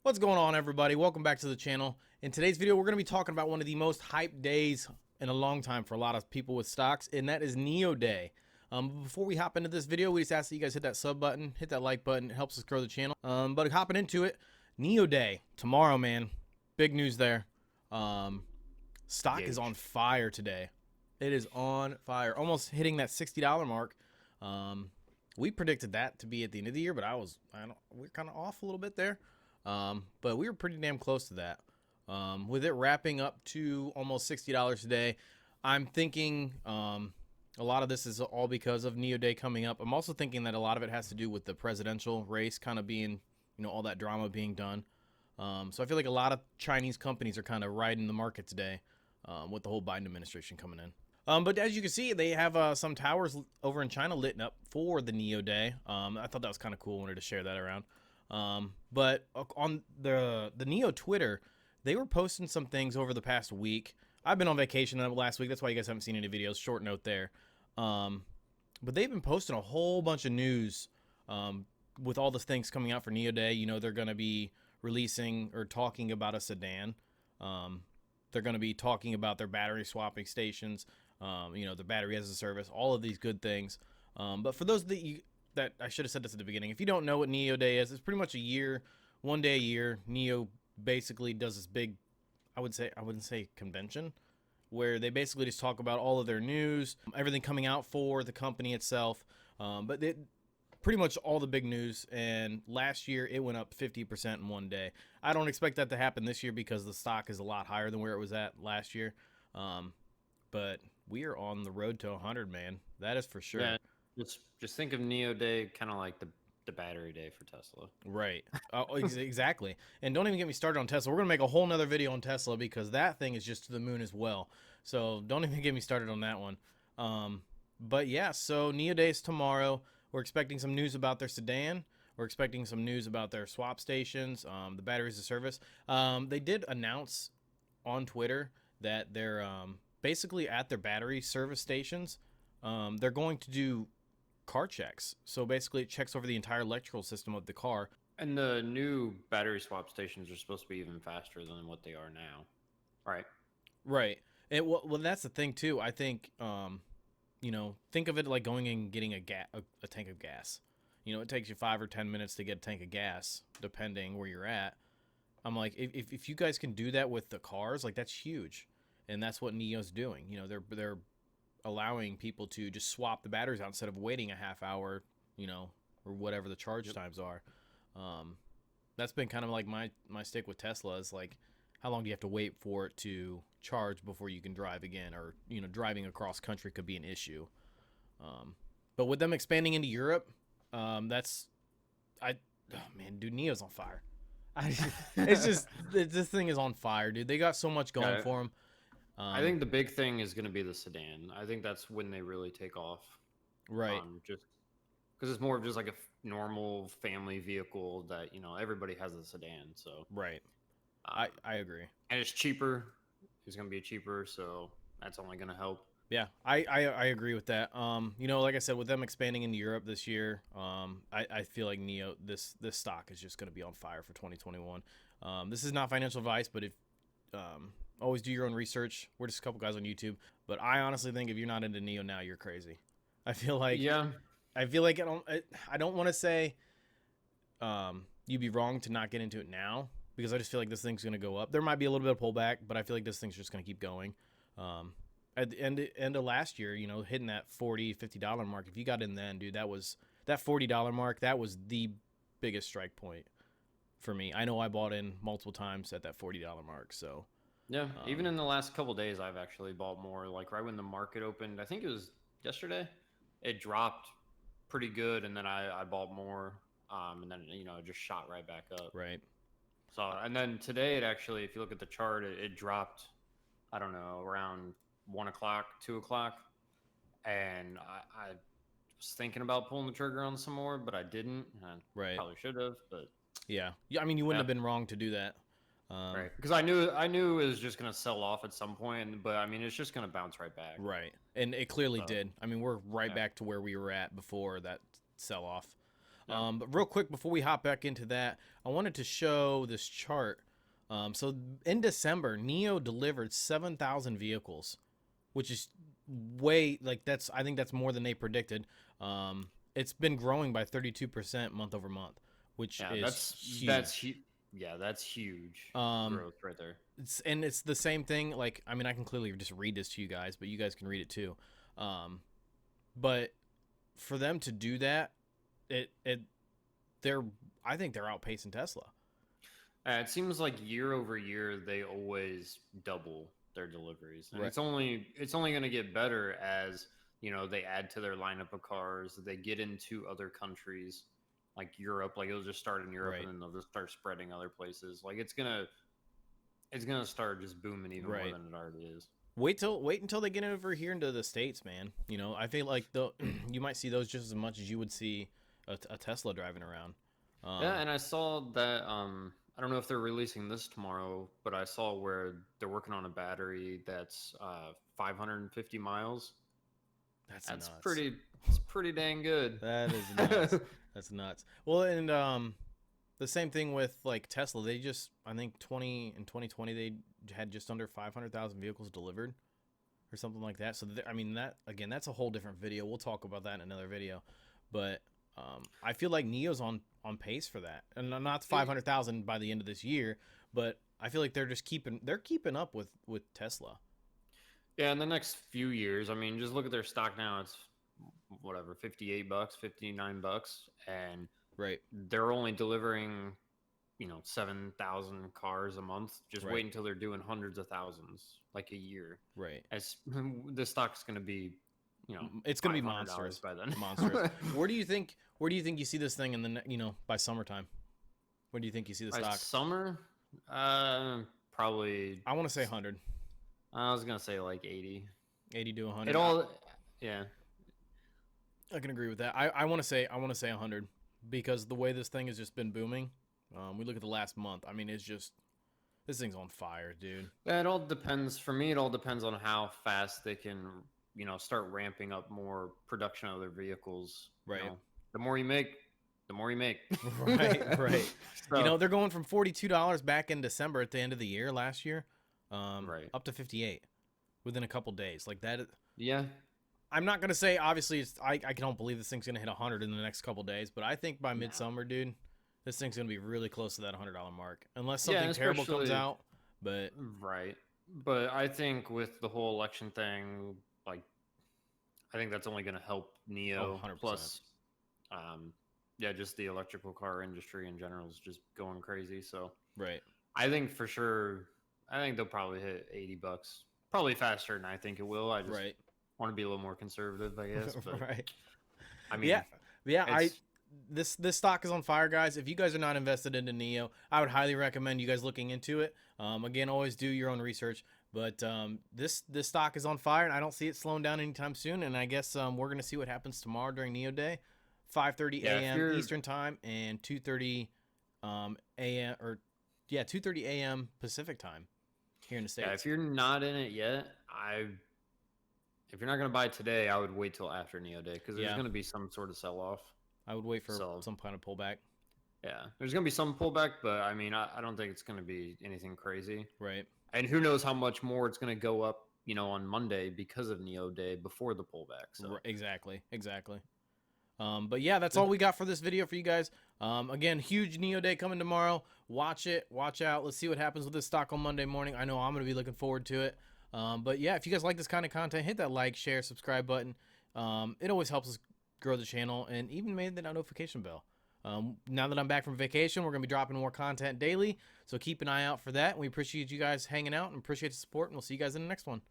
What's going on, everybody? Welcome back to the channel. In today's video, we're going to be talking about one of the most hyped days in a long time for a lot of people with stocks, and that is Nio Day. Before we hop into this video, we just ask that you guys hit that sub button, hit that like button. It helps us grow the channel. But hopping into it, Nio Day tomorrow, man. Big news there. Stock is on fire today. It is on fire, almost hitting that $60 mark. We predicted that to be at the end of the year, but we're kind of off a little bit there. But we were pretty damn close to that. With it wrapping up to almost $60 today, I'm thinking a lot of this is all because of Nio Day coming up. I'm also thinking that a lot of it has to do with the presidential race kind of being, all that drama being done. So I feel like a lot of Chinese companies are kind of riding the market today with the whole Biden administration coming in. But as you can see, they have some towers over in China lit up for the Nio Day. I thought that was kind of cool. Wanted to share that around. But on the Nio Twitter, they were posting some things over the past week. I've been on vacation last week. That's why you guys haven't seen any videos. Short note there. But they've been posting a whole bunch of news with all the things coming out for Nio Day. They're going to be releasing or talking about a sedan. They're going to be talking about their battery swapping stations, the battery as a service, all of these good things. But for those that I should have said this at the beginning, if you don't know what Nio Day is, it's pretty much a year, one day a year. Nio basically does this big, I wouldn't say convention, where they basically just talk about all of their news, everything coming out for the company itself. But pretty much all the big news, and last year it went up 50% in one day. I don't expect that to happen this year because the stock is a lot higher than where it was at last year. But we are on the road to 100, man. That is for sure. Yeah, just think of Nio Day kind of like the battery day for Tesla. Right. Exactly. And don't even get me started on Tesla. We're going to make a whole nother video on Tesla because that thing is just to the moon as well. So don't even get me started on that one. But yeah, so Nio Day is tomorrow. We're expecting some news about their sedan. We're expecting some news about their swap stations, the batteries as a service. They did announce on Twitter that they're basically at their battery service stations. They're going to do car checks. So basically it checks over the entire electrical system of the car. And the new battery swap stations are supposed to be even faster than what they are now. Right. Right. And well, that's the thing too. I think think of it like going and getting a tank of gas. It takes you 5 or 10 minutes to get a tank of gas, depending where you're at. I'm like, if you guys can do that with the cars, like that's huge, and that's what Nio's doing. They're allowing people to just swap the batteries out instead of waiting a half hour, or whatever the charge times are. That's been kind of like my stick with Tesla is like, how long do you have to wait for it to charge before you can drive again? Or, driving across country could be an issue. But with them expanding into Europe, dude, Nio's on fire. This thing is on fire, dude. They got so much going for them. I think the big thing is going to be the sedan. I think that's when they really take off. Right. Just because it's more of just like a normal family vehicle that, everybody has a sedan. So right. I agree. And it's cheaper. It's going to be cheaper. So that's only going to help. Yeah, I agree with that. Like I said, with them expanding into Europe this year, I feel like Nio, this stock is just going to be on fire for 2021. This is not financial advice, but if always do your own research. We're just a couple guys on YouTube, but I honestly think if you're not into Nio now, you're crazy. I feel like I don't want to say you'd be wrong to not get into it now because I just feel like this thing's going to go up. There might be a little bit of pullback, but I feel like this thing's just going to keep going. At the end of last year, hitting that $40-$50 mark, if you got in then, dude, that $40 mark, that was the biggest strike point for me. I know I bought in multiple times at that $40 mark. So yeah, even in the last couple days, I've actually bought more. Like right when the market opened, I think it was yesterday, it dropped pretty good, and then I bought more, and then it just shot right back up. Right. So and then today it actually, if you look at the chart, it dropped, I don't know, around 1 o'clock, 2 o'clock, and I was thinking about pulling the trigger on some more, but I didn't. I probably should have, but yeah, I mean, you wouldn't have been wrong to do that. Right, because I knew it was just gonna sell off at some point, but I mean it's just gonna bounce right back. Right, and it clearly did. I mean, we're right back to where we were at before that sell off. Yeah. But real quick before we hop back into that, I wanted to show this chart. So in December, Nio delivered 7,000 vehicles, which is way like I think that's more than they predicted. It's been growing by 32% month over month, which Yeah, is huge. that's huge Um, growth right there. it's the same thing. Like, I mean, I can clearly just read this to you guys, but you guys can read it too. But for them to do that, they're I think they're outpacing Tesla. It seems like year over year they always double their deliveries, and Right. it's only going to get better as they add to their lineup of cars. They get into other countries like Europe. Like it'll just start in Europe, Right. and then they'll just start spreading other places. Like it's gonna start just booming even Right. more than it already is. Wait until they get over here into the States, man. You know, I feel like you might see those just as much as you would see a Tesla driving around. Yeah, and I saw that. I don't know if they're releasing this tomorrow, but I saw where they're working on a battery that's 550 miles. That's That's nuts. It's pretty dang good. That is nuts. That's nuts. Well, and the same thing with like Tesla. They just I think 2020 they had just under 500,000 vehicles delivered or something like that. So I mean that again, that's a whole different video. We'll talk about that in another video. But I feel like Nio's on pace for that, and not 500,000 by the end of this year, but I feel like they're keeping up with Tesla. Yeah, in the next few years, I mean, just look at their stock now. It's whatever, $58, $59, and Right. they're only delivering 7,000 cars a month. Just Right. wait until they're doing hundreds of thousands like a year. Right. As the stock's going to be It's gonna be $500 monstrous by then. monstrous. Where do you think you see this thing in the by summertime? Where do you think you see the By stock? summer, probably. I want to say 100. I was gonna say like 80. 80 to 100. It all, yeah. I can agree with that. I want to say 100 because the way this thing has just been booming. We look at the last month. I mean, it's just this thing's on fire, dude. It all depends. For me, it all depends on how fast they can, start ramping up more production of their vehicles. Right. The more you make, the more you make. Right. Right. So, They're going from $42 back in December at the end of the year last year, right. up to 58 within a couple days. Like that. Yeah. I'm not gonna say obviously I don't believe this thing's gonna hit 100 in the next couple days, but I think by midsummer, dude, this thing's gonna be really close to that $100 mark, unless something terrible comes out. But right. But I think with the whole election thing, like, I think that's only gonna help Nio. 100%. Plus, yeah, just the electrical car industry in general is just going crazy. So right. I think for sure, I think they'll probably hit $80, probably faster than I think it will. I just Right. want to be a little more conservative, I guess. But, Right. I mean, yeah. This stock is on fire, guys. If you guys are not invested into Nio, I would highly recommend you guys looking into it. Again, always do your own research. But this stock is on fire, and I don't see it slowing down anytime soon. And I guess we're gonna see what happens tomorrow during Nio Day, 5:30 a.m. Eastern time and 2:30 a.m. or 2:30 a.m. Pacific time here in the States. Yeah, if you're not in it yet, if you're not gonna buy today, I would wait till after Nio Day because there's gonna be some sort of sell off. I would wait for some kind of pullback. Yeah, there's gonna be some pullback, but I mean, I don't think it's gonna be anything crazy. Right. And who knows how much more it's gonna go up, on Monday because of Nio Day before the pullback. So exactly. But yeah, that's all we got for this video for you guys. Again, huge Nio Day coming tomorrow. Watch it. Watch out. Let's see what happens with this stock on Monday morning. I know I'm gonna be looking forward to it. But yeah, if you guys like this kind of content, hit that like, share, subscribe button. It always helps us grow the channel, and even made that notification bell. Now that I'm back from vacation, we're going to be dropping more content daily, so keep an eye out for that. We appreciate you guys hanging out and appreciate the support, and we'll see you guys in the next one.